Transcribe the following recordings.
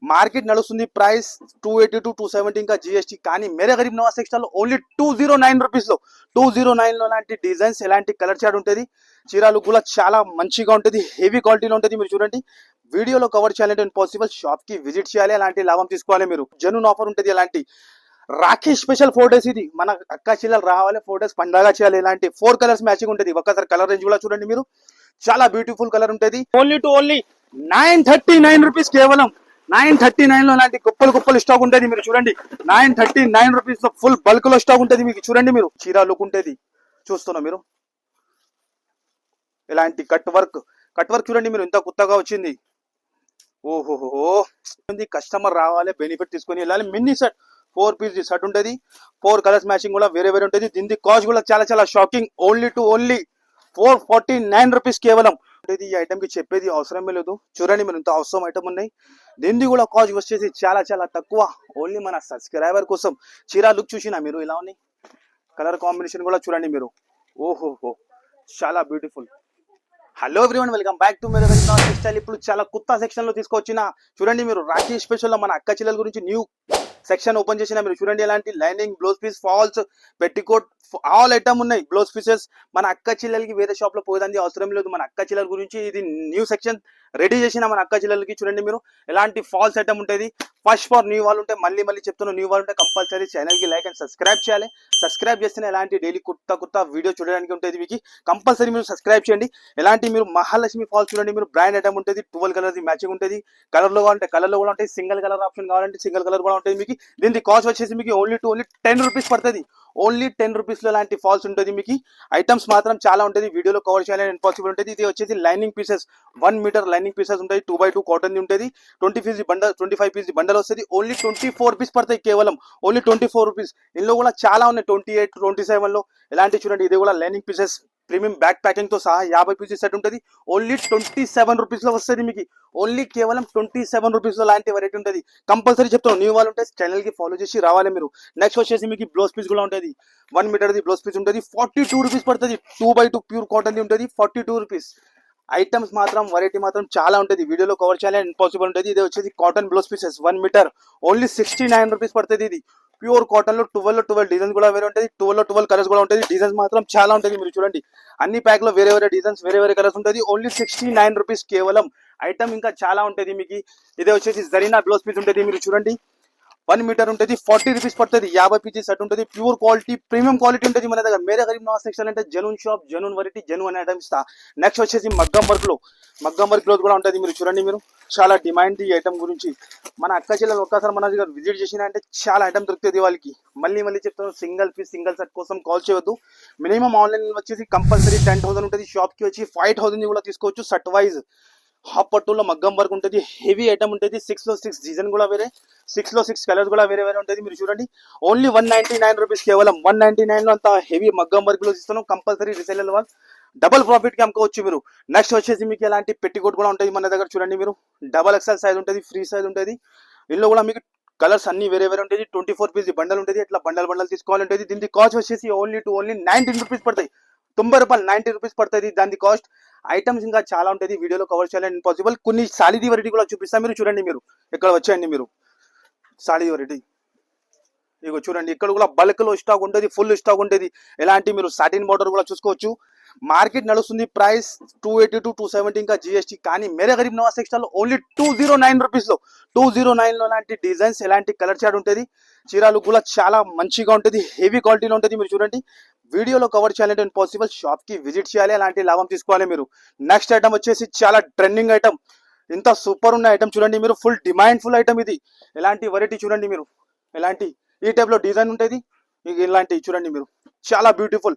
Market నడుస్తుంది price 280 to 270 ఇంకా GST. కానీ మేరే Garib Nawaz textile only 209 rupees లో 209 లో లాంటి డిజైన్స్ ఎలాంటి కలర్ చార్ట్ ఉంటుంది. చీరాలు కూడా చాలా మంచిగా ఉంటుంది, హెవీ క్వాలిటీలో ఉంటుంది. మీరు చూడండి, వీడియోలో కవర్ చేయాలంటే ఇంపాసిబుల్. షాప్ కి విజిట్ చేయాలి, అలాంటి లాభం తీసుకోవాలి. మీరు జెన్యూన్ ఆఫర్ ఉంటుంది. ఎలాంటి రాఖీ స్పెషల్ 4 days ఇది మన అక్క చెల్లెలు రావాలి, 4 days పండగ చేయాలి. ఇలాంటి 4 కలర్స్ మ్యాచింగ్ ఉంటుంది. ఒక్కసారి కలర్ రేంజ్ కూడా చూడండి మీరు, చాలా బ్యూటిఫుల్ కలర్ ఉంటుంది. ఓన్లీ టు ఓన్లీ 939 రూపీస్, కేవలం 939 లో ఇలాంటి కుప్పలు స్టాక్ ఉంటుంది. మీరు చూడండి, 939 రూపీస్ లో ఫుల్ బల్క్ లో స్టాక్ ఉంటుంది. మీకు చూడండి, మీరు చీర లుక్ ఉంటుంది. చూస్తున్నా మీరు, ఇలాంటి కట్ వర్క్ చూడండి మీరు, ఎంత కొత్తగా వచ్చింది. ఓహోహో, కస్టమర్ రావాలి, బెనిఫిట్ తీసుకొని వెళ్ళాలి. మినీ సెట్ 4 పీస్ సెట్ ఉంటుంది. 4 కలర్స్ మ్యాచింగ్ కూడా వేరే ఉంటుంది. దీని కాస్ట్ కూడా చాలా షాకింగ్. ఓన్లీ 449 రూపీస్ కేవలం. ఈ ఐటమ్ కి చెప్పేది అవసరమే లేదు. చూడండి మీరు, ఇంత అవసరం ఐటమ్ ఉన్నాయి. దీన్ని కూడా కాస్ట్ వచ్చేసి చాలా తక్కువ. ఓన్లీ మన సబ్స్క్రైబర్ కోసం. చీర లుక్ చూసినా మీరు, ఇలా ఉన్నాయి. కలర్ కాంబినేషన్ కూడా చూడండి మీరు. ఓహోహో, చాలా beautiful. Hello everyone, welcome back to Mere Garib Nawaz textile. ఇప్పుడు చాలా కొత్త సెక్షన్ లో తీసుకొచ్చిన, చూడండి మీరు, రాఖీ స్పెషల్ లో మన అక్క చెల్లెల గురించి న్యూ సెక్షన్ ఓపెన్ చేసిన. మీరు చూడండి, ఎలాంటి lining, blouse piece, falls, petticoat, all item ఉన్నాయి. బ్లౌజ్ పీసెస్ మన అక్క చెల్లెలకి వేరే షాప్ లో పోయేదానికి అవసరం లేదు. మన అక్క చెల్లెల గురించి ఇది న్యూ సెక్షన్ రెడీ చేసిన మన అక్క చెల్లెలకి. చూడండి మీరు, ఎలాంటి ఫాల్స్ ఐటమ్ ఉంటుంది. ఫస్ట్ ఫర్ న్యూ వాళ్ళు ఉంటే, మళ్ళీ చెప్తున్నా, న్యూ వాళ్ళు ఉంటే కంపల్సరీ ఛానల్ కి లైక్ అండ్ సబ్స్క్రైబ్ చేయాలి. సబ్స్క్రైబ్ చేస్తేనే ఎలాంటి డైలీ కొత్త వీడియో చూడడానికి ఉంటుంది. మీకు కంపల్సరీ మీరు సబ్స్క్రైబ్ చేయండి. ఎలాంటి మీరు మహాలక్ష్మి ఫాల్స్ చూడండి మీరు, బ్రాండ్ ఐటమ్ ఉంటుంది. 12 కలర్ మ్యాచింగ్ ఉంటుంది. కలర్ లో కావాలంటే కలర్ లో కూడా ఉంటాయి. సింగిల్ కలర్ ఆప్షన్ కావాలంటే సింగిల్ కలర్ కూడా ఉంటుంది. మీకు దీని కాస్ట్ వచ్చేసి మీకు ఓన్లీ 10 రూపీస్ పడుతుంది. ఓన్లీ 10 రూపీస్ లో ఇలాంటి ఫాల్స్ ఉంటుంది. మీకు ఐటమ్స్ మాత్రం చాలా ఉంటుంది. వీడియోలో కవర్ చేయాలని ఇంపాసిబుల్ ఉంటుంది. ఇది వచ్చేసి lining pieces, 1 meter lining pieces ఉంటాయి. 2x2 కాటన్ ఉంటుంది. 20 పీస్ బండల్, 25 పీస్ బండల్ వస్తుంది. ఓన్లీ 24 రూపీస్ పడతాయి కేవలం. Only 24 rupees. ఇందులో కూడా చాలా ఉన్నాయి. 28, 27 లో ఇలాంటి చూడండి. ఇది కూడా lining pieces, premium back packing తో సహా 50 పీసెస్ సెట్ ఉంటుంది. ఓన్లీ 27 రూపీస్ లో వస్తుంది మీకు. ఓన్లీ కేవలం 27 రూపీస్ లో లాంటి వెరైటీ ఉంటుంది. కంపల్సరీ చెప్తాను, న్యూ వాళ్ళు ఉంటే ఛానల్ కి ఫాలో చేసి రావాలి మీరు. నెక్స్ట్ వచ్చేసి మీకు బ్లౌజ్ పీస్ కూడా ఉంటుంది. 1 మీటర్ ది బ్లౌజ్ పీస్ ఉంటుంది. 42 రూపీస్ పడుతుంది. 2x2 ప్యూర్ కాటన్ ఉంటుంది. 42 రూపీస్. ఐటమ్స్ మాత్రం వెరైటీ మాత్రం చాలా ఉంటుంది. వీడియోలో కవర్ చేయాలని ఇంపాసిబుల్ ఉంటుంది. ఇది వచ్చేసి cotton blouse pieces 1 meter, only 69 rupees పడుతుంది. ఇది ప్యూర్ కాటన్ లో 12 డిజైన్స్ కూడా వేరే ఉంటుంది. 12 కలర్స్ కూడా ఉంటుంది. డిజైన్స్ మాత్రం చాలా ఉంటుంది. మీరు చూడండి, అన్ని ప్యాక్ లో వేరే డిజైన్స్, వేరే కలర్స్ ఉంటుంది. ఓన్లీ 69 రూపీస్ కేవలం. ఐటమ్ ఇంకా చాలా ఉంటుంది మీకు. ఇదే వచ్చేసి జరీనా బ్లౌజ్ పీస్ ఉంటుంది. మీరు చూడండి, 1 మీటర్ ఉంటుంది. 40 రూపీస్ పడుతుంది. 50 పీసెస్ సెట్ ఉంటుంది. ప్యూర్ క్వాలిటీ, ప్రీమియం క్వాలిటీ ఉంటుంది మన దగ్గర. మేరే గరీబ్ నవాజ్ టెక్స్టైల్ అంటే genuine shop, genuine variety, genuine item ఇస్తా. నెక్స్ట్ వచ్చేసి మగ్గం వర్క్ క్లోత్ కూడా ఉంటుంది. మీరు చూడండి, మీరు చాలా డిమాండ్ ఈ ఐటమ్ గురించి. మన అక్క చెల్లెలు ఒక్కసారి మన దగ్గర విజిట్ చేసిన అంటే చాలా ఐటమ్ దొరుకుతుంది వాళ్ళకి. మళ్ళీ చెప్తాను, సింగిల్ పీస్, సింగిల్ సెట్ కోసం కాల్ చేయవద్దు. మినిమం ఆన్లైన్ వచ్చేసి కంపల్సరీ 10,000 ఉంటుంది. షాప్ కి వచ్చి 5,000 కూడా తీసుకోవచ్చు. సెట్ వైజ్ హాఫ్ పట్టులో మగ్గం వర్క్ ఉంటుంది. హెవీ ఐటమ్ ఉంటుంది. 6 లో 6 డిజైన్ కూడా వేరే, 6 లో 6 కలర్స్ కూడా వేరే ఉంటుంది. మీరు చూడండి, ఓన్లీ 199 రూపీస్ కేవలం. 199 లో అంత హెవీ మగ్గం వర్క్ లో ఇస్తున్నాం. కంపల్సరీ రీసేలర్ వాళ్ళు డబల్ ప్రాఫిట్ కి అమ్ముకోవచ్చు మీరు. నెక్స్ట్ వచ్చేసి మీకు ఎలాంటి పెట్టికోట్ కూడా ఉంటుంది మన దగ్గర. చూడండి మీరు, డబల్ ఎక్స్ఎల్ సైజ్ ఉంటుంది, ఫ్రీ సైజ్ ఉంటుంది. ఇందులో కూడా మీకు కలర్స్ అన్ని వేరే ఉంటుంది. 24 పీస్ బండల్ ఉంటుంది. ఇట్లా బండల్ తీసుకోవాలంటే దీని కాస్ట్ వచ్చేసి ఓన్లీ 19 రూపీస్ పడతాయి. 90 రూపాయలు, 90 రూపీస్ పడుతుంది దాని కాస్ట్. ఐటమ్స్ ఇంకా చాలా ఉంటుంది. వీడియోలో కవర్ చేయాలని ఇంపాసిబుల్. కొన్ని సాలిది వెరైటీ కూడా చూపిస్తాను. మీరు చూడండి, మీరు ఇక్కడ వచ్చేయండి. మీరు సాలిది వెరైటీ ఇగో చూడండి, ఇక్కడ కూడా బల్క్ లో స్టాక్ ఉంటుంది, ఫుల్ స్టాక్ ఉంటుంది. ఎలాంటి మీరు సాటిన్ బార్డర్ కూడా చూసుకోవచ్చు. మార్కెట్ నడుస్తుంది ప్రైస్ 280 టు 270 ఇంకా జిఎస్టీ. కానీ మేరే Garib Nawaz textile only 209 rupees లో 209 లో లాంటి డిజైన్స్, ఎలాంటి కలర్ చార్ట్ ఉంటుంది. చీరలు కూడా చాలా మంచిగా ఉంటుంది, హెవీ క్వాలిటీలో ఉంటుంది. మీరు చూడండి, వీడియోలో కవర్ చేయాలంటే ఇంపాసిబుల్. షాప్ కి విజిట్ చేయాలి, అలాంటి లాభం తీసుకోవాలి మీరు. నెక్స్ట్ ఐటమ్ వచ్చేసి చాలా ట్రెండింగ్ ఐటమ్, ఇంత సూపర్ ఉన్న ఐటమ్ చూడండి మీరు. ఫుల్ డిమాండ్ ఫుల్ ఐటమ్ ఇది. ఎలాంటి వెరైటీ చూడండి మీరు, ఎలాంటి ఈ టైప్ లో డిజైన్ ఉంటుంది. ఇలాంటివి చూడండి మీరు, చాలా బ్యూటిఫుల్.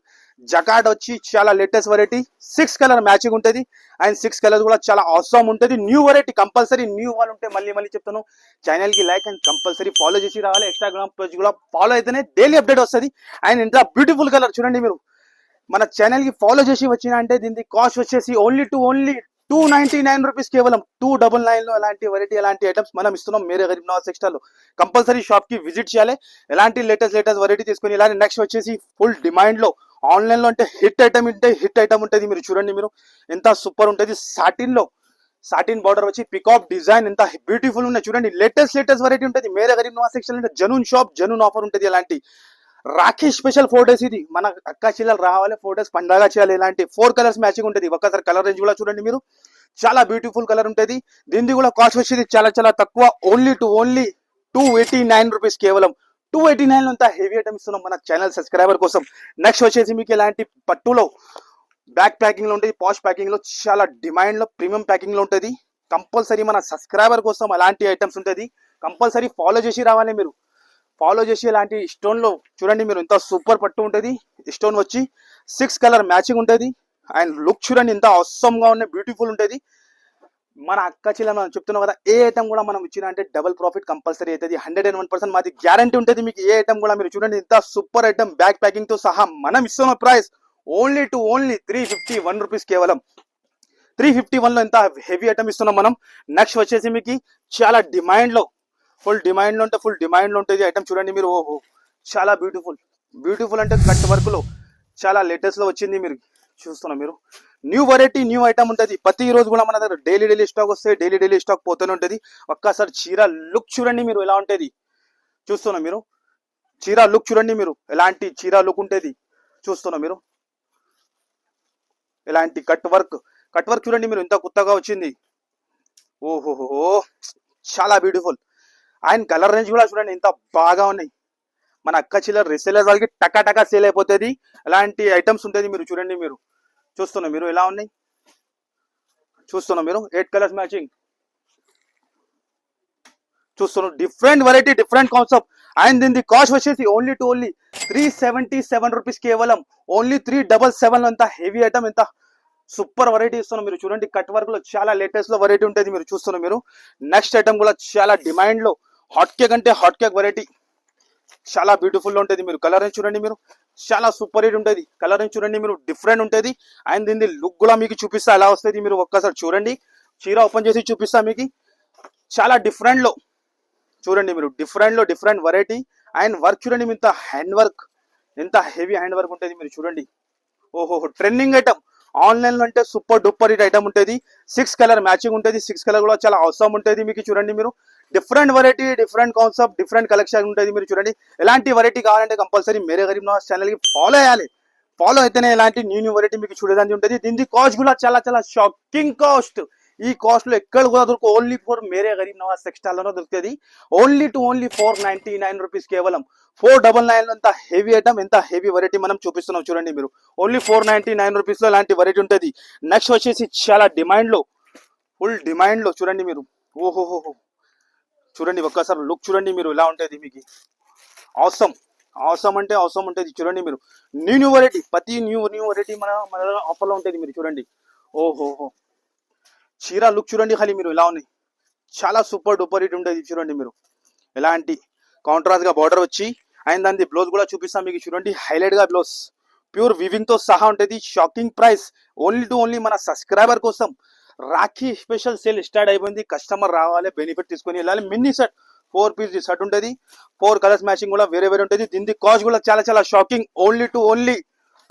జకాట్ వచ్చి చాలా లేటెస్ట్ వెరైటీ. 6 కలర్ మ్యాచింగ్ ఉంటుంది. అండ్ 6 కలర్స్ కూడా చాలా అవసరం ఉంటుంది. New variety. కంపల్సరీ న్యూ వాళ్ళు ఉంటే మళ్ళీ చెప్తాను, ఛానల్ కి లైక్ అండ్ కంపల్సరీ ఫాలో చేసి రావాలి. ఇన్స్టాగ్రామ్ పేజ్ కూడా ఫాలో అయితేనే డైలీ అప్డేట్ వస్తుంది. అండ్ ఇంత బ్యూటిఫుల్ కలర్ చూడండి మీరు. మన ఛానల్ కి ఫాలో చేసి వచ్చిన అంటే దీనికి కాస్ట్ వచ్చేసి ఓన్లీ 299 రూపీస్ కేవలం. 299 లో ఎలాంటి వెరైటీ, ఎలాంటి ఐటమ్స్ మనం ఇస్తున్నాం మేరే గరీబ్ నవాజ్ టెక్స్టైల్ లో. కంపల్సరీ షాప్ కి విజిట్ చేయాలి, ఎలాంటి లేటెస్ట్ వెరైటీ తీసుకుని. ఇలాంటి నెక్స్ట్ వచ్చేసి ఫుల్ డిమాండ్ లో ఆన్లైన్ లో అంటే హిట్ ఐటమ్ ఉంటుంది. మీరు చూడండి, మీరు ఎంత సూపర్ ఉంటుంది. సాటిన్ లో సాటిన్ బార్డర్ వచ్చి పికాక్ డిజైన్ ఎంత బ్యూటిఫుల్ ఉన్నాయి చూడండి. లేటెస్ట్ వెరైటీ ఉంటుంది. మేరే గరీబ్ నవాజ్ సెక్షన్ అంటే జనూన్ షాప్, జనూన్ ఆఫర్ ఉంటుంది. ఇలాంటి రాఖీ స్పెషల్ 4 days ఇది. మన అక్క చెల్లెలు రావాలి, 4 days పండగ చేయాలి. ఇలాంటి 4 colors మ్యాచింగ్ ఉంటుంది. ఒక్కసారి కలర్ రేంజ్ కూడా చూడండి మీరు, చాలా బ్యూటిఫుల్ కలర్ ఉంటుంది. దీనికి కూడా కాస్ట్ వచ్చేది చాలా తక్కువ, ఓన్లీ 289 రూపీస్. కేవలం 289 అంతా హెవీ ఐటమ్ ఇస్తున్నాం మన ఛానల్ సబ్స్క్రైబర్ కోసం. నెక్స్ట్ వచ్చేసి మీకు ఇలాంటి పట్టులో బ్యాక్ ప్యాకింగ్ లో ఉంటుంది, పాష్ ప్యాకింగ్ లో, చాలా డిమాండ్ లో, ప్రీమియం ప్యాకింగ్ లో ఉంటుంది. కంపల్సరీ మన సబ్స్క్రైబర్ కోసం అలాంటి ఐటమ్స్ ఉంటుంది. కంపల్సరీ ఫాలో చేసి రావాలి మీరు. ఫాలో చేసి ఇలాంటి స్టోన్ లో చూడండి మీరు, ఎంత సూపర్ పట్టు ఉంటుంది. స్టోన్ వచ్చి 6 color మ్యాచింగ్ ఉంటుంది. అండ్ లుక్ చూడండి ఎంత అవసరం గా ఉన్నాయి, బ్యూటిఫుల్ ఉంటుంది. మన అక్క చెల్లెలు మనం చెప్తున్నాం కదా, ఏ ఐటమ్ కూడా మనం ఇచ్చిన అంటే డబుల్ ప్రాఫిట్ కంపల్సరీ అవుతుంది. 101% మాది గ్యారంటీ ఉంటుంది మీకు. ఏ ఐటమ్ కూడా మీరు చూడండి ఎంత సూపర్ ఐటమ్, బ్యాక్ ప్యాకింగ్ తో సహా మనం ఇస్తున్న ప్రైస్ ఓన్లీ 351 రూపీస్. కేవలం 351 లో ఎంత హెవీ ఐటమ్ ఇస్తున్నాం మనం. నెక్స్ట్ వచ్చేసి మీకు చాలా డిమాండ్ లో, ఫుల్ డిమాండ్ లో ఉంటే ఫుల్ డిమాండ్ లో ఉంటుంది ఐటమ్ చూడండి మీరు. ఓహో చాలా బ్యూటిఫుల్ అంటే కట్ వర్క్ లో చాలా లేటెస్ట్ లో వచ్చింది. మీరు చూస్తున్నా మీరు, న్యూ వెరైటీ, న్యూ ఐటమ్ ఉంటుంది. ప్రతి రోజు కూడా మన దగ్గర డైలీ స్టాక్ వస్తాయి, డైలీ స్టాక్ పోతూనే ఉంటుంది. ఒక్కసారి చీర లుక్ చూడండి మీరు ఎలా ఉంటుంది. చూస్తున్నా మీరు, చీర లుక్ చూడండి మీరు, ఎలాంటి చీర లుక్ ఉంటుంది చూస్తున్నా మీరు. ఇలాంటి కట్ వర్క్ చూడండి మీరు, ఎంత కొత్తగా వచ్చింది. ఓహోహో చాలా బ్యూటిఫుల్. అండ్ కలర్ రేంజ్ కూడా చూడండి ఎంత బాగా ఉన్నాయి. మన అక్క చిల్లర రిసేలర్ వాళ్ళకి టకా సేల్ అయిపోతుంది. అలాంటి ఐటమ్స్ ఉంటుంది. మీరు చూడండి మీరు, చూస్తున్నా మీరు ఎలా ఉన్నాయి. చూస్తున్నా మీరు 8 colors మ్యాచింగ్ చూస్తున్నారు. Different variety, different concept. And దీని కాస్ట్ వచ్చేసి ఓన్లీ 377 రూపీస్. కేవలం ఓన్లీ 377 అంత హెవీ ఐటమ్, ఎంత సూపర్ వెరైటీ ఇస్తున్నాం. మీరు చూడండి కట్ వర్క్ లో చాలా లేటెస్ట్ లో వెరైటీ ఉంటుంది. మీరు చూస్తున్నారు మీరు. నెక్స్ట్ ఐటమ్ కూడా చాలా డిమాండ్ లో, హాట్ కేక్ అంటే హాట్ కేక్ వెరైటీ, చాలా బ్యూటిఫుల్ ఉంటుంది. మీరు కలర్ చూడండి మీరు, చాలా సూపర్ హిట్ ఉంటుంది. కలర్ చూడండి మీరు, డిఫరెంట్ ఉంటుంది. అండ్ దీని లుక్ కూడా మీకు చూపిస్తా ఎలా వస్తుంది. మీరు ఒక్కసారి చూడండి, చీర ఓపెన్ చేసి చూపిస్తా మీకు. చాలా డిఫరెంట్ లో చూడండి మీరు, డిఫరెంట్ వెరైటీ. అండ్ వర్క్ చూడండి, ఇంత హ్యాండ్ వర్క్, ఎంత హెవీ హ్యాండ్ వర్క్ ఉంటుంది. మీరు చూడండి, ఓహో ట్రెండింగ్ ఐటమ్. ఆన్లైన్ లో అంటే సూపర్ డూపర్ హిట్ ఐటమ్ ఉంటుంది. 6 color మ్యాచింగ్ ఉంటుంది. 6 color కూడా చాలా అవసరం ఉంటుంది. మీకు చూడండి మీరు, different variety, different concept, different collection ఉంటుంది. మీరు చూడండి, ఎలాంటి వెరైటీ కావాలంటే కంపల్సరీ మేరే గరీబ్ నవాజ్ ఛానల్ కి ఫాలో అయ్యాలి. ఫాలో అయితేనే ఇలాంటి న్యూ వెరైటీ మీకు చూడడానికి ఉంటుంది. దీని కాస్ట్ కూడా చాలా షాకింగ్ కాస్ట్. ఈ కాస్ట్ లో ఎక్కడ కూడా దొరుకు, only for Mere Garib Nawaz textile లోనే దొరుకుతుంది. Only 499 rupees. కేవలం 499 అంత హెవీ ఐటమ్, ఎంత హెవీ వెరైటీ మనం చూపిస్తున్నాం చూడండి మీరు. ఓన్లీ 499 రూపీస్ లో ఇలాంటి వెరైటీ ఉంటుంది. నెక్స్ట్ వచ్చేసి చాలా డిమాండ్ లో, ఫుల్ డిమాండ్ లో చూడండి మీరు. ఓహోహో చూడండి ఒక్కసారి లుక్ చూడండి మీరు ఎలా ఉంటుంది. మీకు అవసరం అంటే అవసరం ఉంటుంది. చూడండి మీరు, న్యూ వెరైటీ, ప్రతి న్యూ వెరైటీ మన ఆఫర్ లో ఉంటుంది. మీరు చూడండి, ఓహోహో చీర లుక్ చూడండి ఖాళీ మీరు ఎలా ఉన్నాయి. చాలా సూపర్ డూపర్ హిట్ ఉంటుంది. చూడండి మీరు, ఎలాంటి కాంట్రాస్ట్ గా బార్డర్ వచ్చి, అండ్ దాని బ్లౌజ్ కూడా చూపిస్తాం మీకు. చూడండి హైలైట్ గా బ్లౌజ్, ప్యూర్ వివింగ్ తో సహా ఉంటుంది. షాకింగ్ ప్రైస్, ఓన్లీ మన సబ్స్క్రైబర్ కోసం. రాఖీ స్పెషల్ సేల్ స్టార్ట్ అయిపోయింది. కస్టమర్ రావాలి, బెనిఫిట్ తీసుకొని వెళ్ళాలి. మినీ సెట్ 4 piece సెట్ ఉంటుంది. 4 colors మ్యాచింగ్ కూడా వేరే ఉంటుంది. దీని కాస్ట్ కూడా చాలా షాకింగ్. Only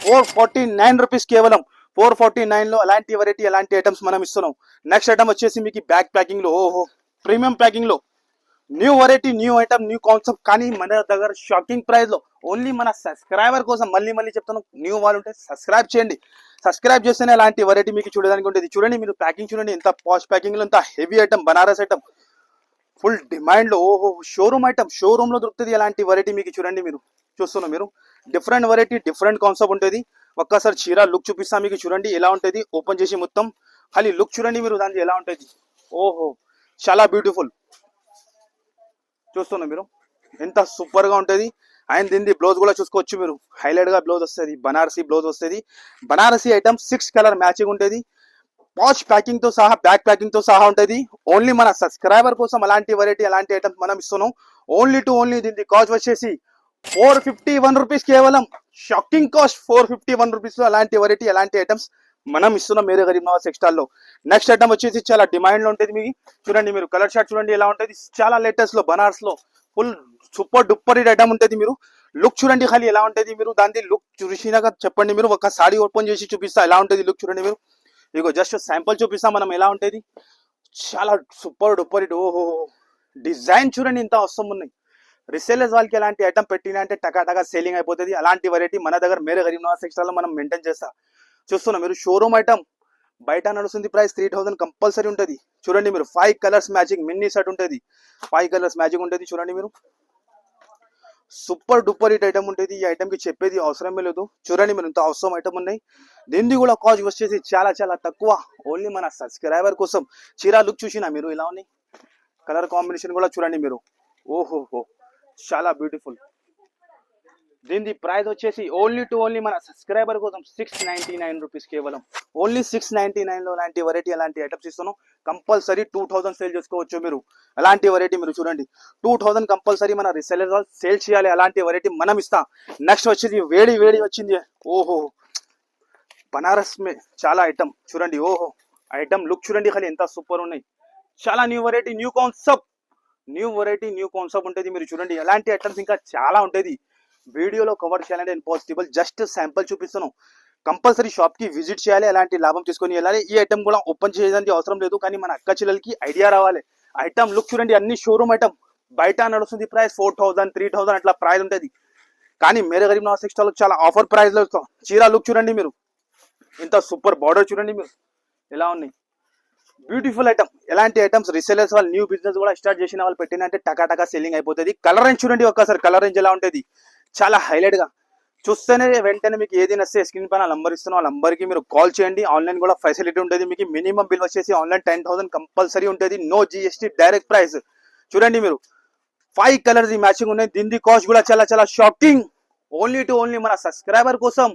449 rupees. కేవలం 449 లో అలాంటి వెరైటీ, అలాంటి ఐటమ్స్ మనం ఇస్తున్నాం. నెక్స్ట్ ఐటమ్ వచ్చేసి మీకు బ్యాక్ ప్యాకింగ్ లో, ఓహో ప్రీమియం ప్యాకింగ్ లో, new variety, new item, new concept. కానీ మన దగ్గర షాకింగ్ ప్రైస్ లో, ఓన్లీ మన సబ్స్క్రైబర్ కోసం. మళ్ళీ చెప్తాను, న్యూ వాళ్ళు ఉంటే సబ్స్క్రైబ్ చేయండి. సబ్స్క్రైబ్ చేస్తేనే అలాంటి వెరైటీ మీకు చూడడానికి ఉంటుంది. చూడండి మీరు, ప్యాకింగ్ చూడండి ఎంత పాష్ ప్యాకింగ్ లో, ఎంత heavy item, Banaras item, full demand లో. ఓహో షోరూమ్ ఐటమ్, షోరూమ్ లో దొరుకుతుంది అలాంటి వెరైటీ మీకు. చూడండి మీరు, చూస్తున్నారు మీరు, డిఫరెంట్ వెరైటీ, డిఫరెంట్ కాన్సెప్ట్ ఉంటుంది. ఒక్కసారి చీర లుక్ చూపిస్తా మీకు. చూడండి ఎలా ఉంటుంది. ఓపెన్ చేసి మొత్తం ఖాళీ లుక్ చూడండి మీరు, దాని ఎలా ఉంటుంది. ఓహో చాలా బ్యూటిఫుల్. చూస్తున్నా మీరు, ఎంత సూపర్ గా ఉంటుంది. అండ్ దీని బ్లౌజ్ కూడా చూసుకోవచ్చు మీరు, హైలైట్ గా బ్లౌజ్ వస్తుంది. బనారసీ బ్లౌజ్ వస్తుంది. బనారసీ ఐటమ్ 6 color మ్యాచింగ్ ఉంటుంది. పాచ్ ప్యాకింగ్ తో సహా, బ్యాక్ ప్యాకింగ్ తో సహా ఉంటుంది. ఓన్లీ మన సబ్స్క్రైబర్ కోసం అలాంటి వెరైటీ, అలాంటి ఐటమ్స్ మనం ఇస్తున్నాం. ఓన్లీ దీని కాస్ట్ వచ్చేసి 451 రూపీస్. కేవలం షాకింగ్ కాస్ట్ 451 రూపీస్ లో అలాంటి వెరైటీ, అలాంటి ఐటమ్స్ మనం ఇస్తున్నాం మేరే గరీబ్ నవాజ్ టెక్స్టైల్ లో. నెక్స్ట్ ఐటమ్ వచ్చేసి చాలా డిమాండ్ లో ఉంటుంది మీకు. చూడండి మీరు, కలర్ షార్ట్ చూడండి ఎలా ఉంటుంది. చాలా లేటెస్ట్ లో, బనారస్ లో, full super duper hit item ఉంటుంది. మీరు లుక్ చూడండి ఖాళీ ఎలా ఉంటుంది. మీరు దాని లుక్ చూసినాక చెప్పండి. మీరు ఒక సారీ ఓపెన్ చేసి చూపిస్తా ఎలా ఉంటుంది లుక్. చూడండి మీరు, ఇగో జస్ట్ శాంపుల్ చూపిస్తా మనం ఎలా ఉంటుంది. చాలా సూపర్ డూపర్ హిట్. ఓహో, డిజైన్ చూడండి ఇంత అవసరం ఉన్నాయి. రిసేలర్స్ వాళ్ళకి ఎలాంటి ఐటమ్ పెట్టినా అంటే టకా సేలింగ్ అయిపోతుంది. అలాంటి వెరైటీ మన దగ్గర మేరే గరీబ్ నవాజ్ టెక్స్టైల్ లో మనం మెయింటైన్ చేస్తా. చూస్తున్నా మీరు షోరూమ్ ఐటమ్ బయట నడుస్తుంది ప్రైస్ 3000 కంపల్సరీ ఉంటుంది. చూడండి మీరు 5 కలర్స్ మ్యాచింగ్ మిన్నీ సెట్ ఉంటుంది. 5 కలర్స్ మ్యాచింగ్ ఉంటుంది. చూడండి మీరు సూపర్ డూపర్ హిట్ ఐటమ్ ఉంటుంది. ఈ ఐటమ్ కి చెప్పేది అవసరమే లేదు. చూడండి మీరు ఇంత అవసరం ఐటమ్ ఉన్నాయి. దీన్ని కూడా కాస్ట్ వచ్చేసి చాలా తక్కువ. ఓన్లీ మన సబ్స్క్రైబర్ కోసం. చీర లుక్ చూసినా మీరు ఇలా ఉన్నాయి. కలర్ కాంబినేషన్ కూడా చూడండి మీరు. ఓహోహో, చాలా బ్యూటిఫుల్. దీని ప్రైస్ వచ్చేసి ఓన్లీ మన సబ్స్క్రైబర్ కోసం 699 రూపీస్ కేవలం. ఓన్లీ 699 లో లాంటి వెరైటీ అలాంటి ఐటమ్స్ ఇస్తున్నాం. కంపల్సరీ 2000 సేల్ చేసుకోవచ్చు మీరు. అలాంటి వెరైటీ మీరు చూడండి 2000 కంపల్సరీ మన రీసెలర్ సేల్ చేయాలి. అలాంటి వెరైటీ మనం ఇస్తాం. నెక్స్ట్ వచ్చేది వేడి వచ్చింది. ఓహో, బనారస్ మే చాలా ఐటమ్ చూడండి. ఓహో, ఐటమ్ లుక్ చూడండి ఖాళీ ఎంత సూపర్ ఉన్నాయి. చాలా న్యూ వెరైటీ న్యూ కాన్సెప్ట్ ఉంటుంది. మీరు చూడండి ఎలాంటి ఐటమ్స్ ఇంకా చాలా ఉంటుంది. వీడియోలో కవర్ చేయాలంటే ఇంపాసిబుల్. జస్ట్ శాంపుల్ చూపిస్తున్నాం. కంపల్సరీ షాప్ కి విజిట్ చేయాలి. అలాంటి లాభం తీసుకొని వెళ్ళాలి. ఈ ఐటమ్ కూడా ఓపెన్ చేయడానికి అవసరం లేదు. కానీ మన అక్క చెల్లెలకి ఐడియా రావాలి. ఐటమ్ లుక్ చూడండి. అన్ని షోరూమ్ ఐటమ్ బయట నడుస్తుంది ప్రైస్ 4000 3000 అట్లా ప్రైస్ ఉంటుంది. కానీ మేరే గరీబ్ నవాజ్ టెక్స్టైల్ చాలా ఆఫర్ ప్రైస్ లో ఇస్తాం. చీర లుక్ చూడండి మీరు. ఇంత సూపర్ బార్డర్ చూడండి మీరు ఎలా ఉన్నాయి. Beautiful item. ఎలాంటి ఐటమ్స్ రీసెలర్స్ వాళ్ళు న్యూ బిజినెస్ కూడా స్టార్ట్ చేసిన వాళ్ళు పెట్టినంటే టకా సెల్లింగ్ అయిపోతుంది. కలర్ రేంజ్ చూడండి ఒక్కసారి. కలర్ రేంజ్ ఎలా ఉంటుంది చాలా హైలైట్ గా. చూస్తేనే వెంటనే మీకు ఏది నస్తే స్క్రీన్ పైన నంబర్ ఇస్తున్నాం. ఆ నంబర్ కి మీరు కాల్ చేయండి. ఆన్లైన్ కూడా ఫెసిలిటీ ఉంటుంది. మీకు మినిమం బిల్ వచ్చేసి ఆన్లైన్ 10,000 కంపల్సరీ ఉంటుంది. No GST direct price. చూడండి మీరు 5 కలర్స్ మ్యాచింగ్ ఉన్నాయి. దీని కాస్ట్ కూడా చాలా షాకింగ్. ఓన్లీ మన సబ్స్క్రైబర్ కోసం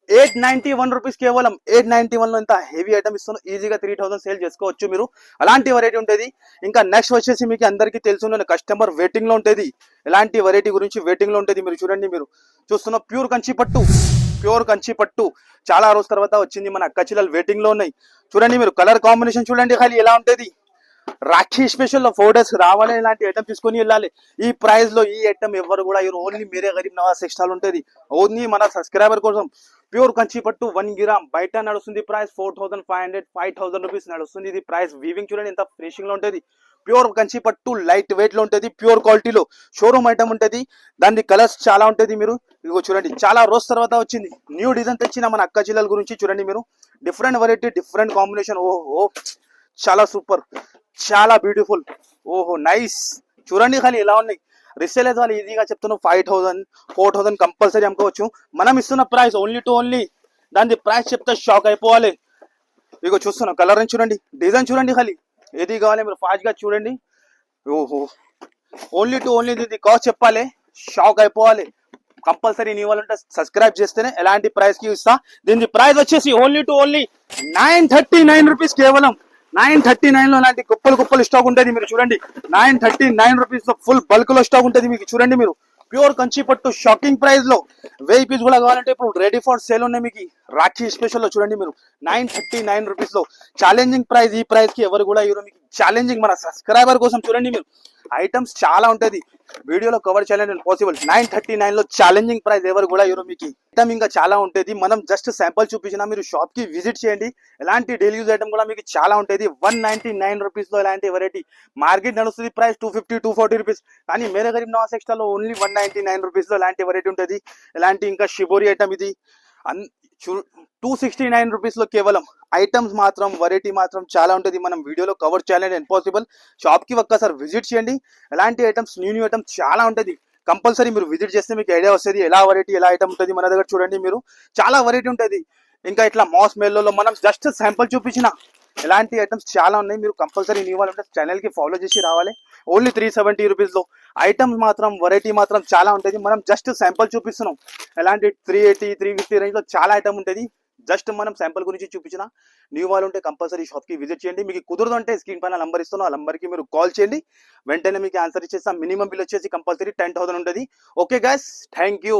891 రూపీస్ కేవలం. 891 లో ఇంత హెవీ ఐటమ్ ఇస్తున్నాం. ఈజీగా 3000 సేల్ చేసుకోవచ్చు మీరు. అలాంటి వెరైటీ ఉంటుంది. ఇంకా నెక్స్ట్ వచ్చేసి మీకు అందరికీ తెలుసు కస్టమర్ వెయిటింగ్ లో ఉంటుంది. ఎలాంటి వెరైటీ గురించి వెయిటింగ్ లో ఉంటుంది. మీరు చూడండి మీరు చూస్తున్న ప్యూర్ కంచి పట్టు చాలా రోజు తర్వాత వచ్చింది. మన అక్క చెల్లెలు వెయిటింగ్ లో ఉన్నాయి. చూడండి మీరు కలర్ కాంబినేషన్ చూడండి ఖాళీ ఎలా ఉంటుంది. రాఖీ స్పెషల్ లో 4 days రావాలి. ఇలాంటి ఐటమ్ తీసుకొని వెళ్ళాలి. ఈ ప్రైస్ లో ఈ ఐటమ్ ఎవరు కూడా ఓన్లీ మేరే గరీబ్ నవాజ్ టెక్స్టైల్ ఉంటుంది. ఓన్లీ మన సబ్స్క్రైబర్ కోసం. ప్యూర్ కంచి పట్టు 1 గ్రామ్ బయట నడుస్తుంది ప్రైస్ 4500 5000 రూపీస్ నడుస్తుంది. ఇది ప్రైస్ వీవింగ్ చూడండి ఎంత ఫినిషింగ్ లో ఉంటుంది. ప్యూర్ కంచి పట్టు లైట్ వెయిట్ లో ఉంటుంది. ప్యూర్ క్వాలిటీలో షోరూమ్ ఐటమ్ ఉంటుంది. దాని కలర్స్ చాలా ఉంటుంది. మీరు ఇగో చూడండి చాలా రోజు తర్వాత వచ్చింది. న్యూ డిజైన్ తెచ్చిన మన అక్క జిల్లల గురించి చూడండి మీరు. Different variety different combination. ఓహో, చాలా సూపర్, చాలా బ్యూటిఫుల్. ఓహో నైస్. చూడండి ఖాళీ ఎలా ఉన్నాయి. రిసేలర్స్ వాళ్ళు ఈజీగా చెప్తున్నాం 5000 4000 కంపల్సరీ అమ్ముకోవచ్చు. మనం ఇస్తున్న ప్రైస్ ఓన్లీ దాని ప్రైస్ చెప్తే షాక్ అయిపోవాలి. ఇగో చూస్తున్నాం కలర్ చూడండి, డిజైన్ చూడండి ఖాళీ ఏది కావాలి మీరు ఫాస్ట్ గా చూడండి. ఓహో, ఓన్లీ దీని కాస్ట్ చెప్పాలి, షాక్ అయిపోవాలి. కంపల్సరీ నీ వాళ్ళంటే సబ్స్క్రైబ్ చేస్తేనే ఎలాంటి ప్రైస్ కి ఇస్తా. దీని ప్రైస్ వచ్చేసి ఓన్లీ 939 రూపీస్ కేవలం. 939 లో లాంటి కుప్పలు స్టాక్ ఉంటుంది. మీరు చూడండి 939 రూపీస్ లో ఫుల్ బల్క్ లో స్టాక్ ఉంటుంది. మీకు చూడండి మీరు ప్యూర్ కంచి పట్టు షాకింగ్ ప్రైస్ లో 1000 పీస్ కూడా కావాలంటే ఇప్పుడు రెడీ ఫర్ సేల్ ఉన్నాయి. మీకు రాఖీ స్పెషల్ లో చూడండి మీరు 939 రూపీస్ లో ఛాలెంజింగ్ ప్రైస్. ఈ ప్రైస్ కి ఎవరు కూడా మీకు ఛాలెంజింగ్ మన సబ్స్క్రైబర్ కోసం. చూడండి మీరు ఐటమ్స్ చాలా ఉంటది. వీడియోలో కవర్ చేయాలని పాసిబుల్. 939 లో ఛాలెంజింగ్ ప్రైస్ ఎవరు కూడా మీకు ఐటమ్ ఇంకా చాలా ఉంటుంది. మనం జస్ట్ శాంపుల్ చూపించినా మీరు షాప్ కి విజిట్ చేయండి. ఎలాంటి డైలీ యూజ్ ఐటమ్ కూడా మీకు చాలా ఉంటుంది. 199 రూపీస్ లో ఎలాంటి వెరైటీ మార్కెట్ నడుస్తుంది ప్రైస్ 250 240 రూపీస్. కానీ మేరే గరీబ్ నవాజ్ టెక్స్టైల్ లో ఓన్లీ 199 రూపీస్ లో ఎలాంటి వెరైటీ ఉంటుంది. ఎలాంటి ఇంకా షిబోరి ఐటమ్ ఇది 269 రూపీస్ లో కేవలం. ఐటమ్స్ మాత్రం వెరైటీ మాత్రం చాలా ఉంటుంది. మనం వీడియోలో కవర్ చేయాలని ఇంపాసిబుల్. షాప్ కి ఒక్కసారి విజిట్ చేయండి. ఎలాంటి ఐటమ్స్ న్యూ ఐటమ్స్ చాలా ఉంటుంది. కంపల్సరీ మీరు విజిట్ చేస్తే మీకు ఐడియా వస్తుంది ఎలా వెరైటీ ఎలా ఐటమ్ ఉంటుంది. మన దగ్గర చూడండి మీరు చాలా వెరైటీ ఉంటుంది. ఇంకా ఇట్లా మాస్ మెల్లో మనం జస్ట్ శాంపుల్ చూపించిన ఎలాంటి ఐటమ్స్ చాలా ఉన్నాయి. మీరు కంపల్సరీ న్యూ వాళ్ళంటే ఛానల్ కి ఫాలో చేసి రావాలి. ఓన్లీ 370 రూపీస్ లో ఐటమ్స్ మాత్రం వెరైటీ మాత్రం చాలా ఉంటుంది. మనం జస్ట్ శాంపుల్ చూపిస్తున్నాం. ఎలాంటి 380 350 రేంజ్ లో చాలా ఐటమ్ ఉంటుంది. జస్ట్ మనం శాంపుల్ గురించి చూపించిన. న్యూ వాళ్ళు ఉంటే కంపల్సరీ షాప్ కి విజిట్ చేయండి. మీకు కుదరదు అంటే స్క్రీన్ పైన నంబర్ ఇస్తున్నాం. ఆ నంబర్ కి మీరు కాల్ చేయండి. వెంటనే మీకు ఆన్సర్ ఇచ్చేస్తాం. మినిమం బిల్ వచ్చేసి కంపల్సరీ 10,000 ఉంటుంది. Okay guys, thank you.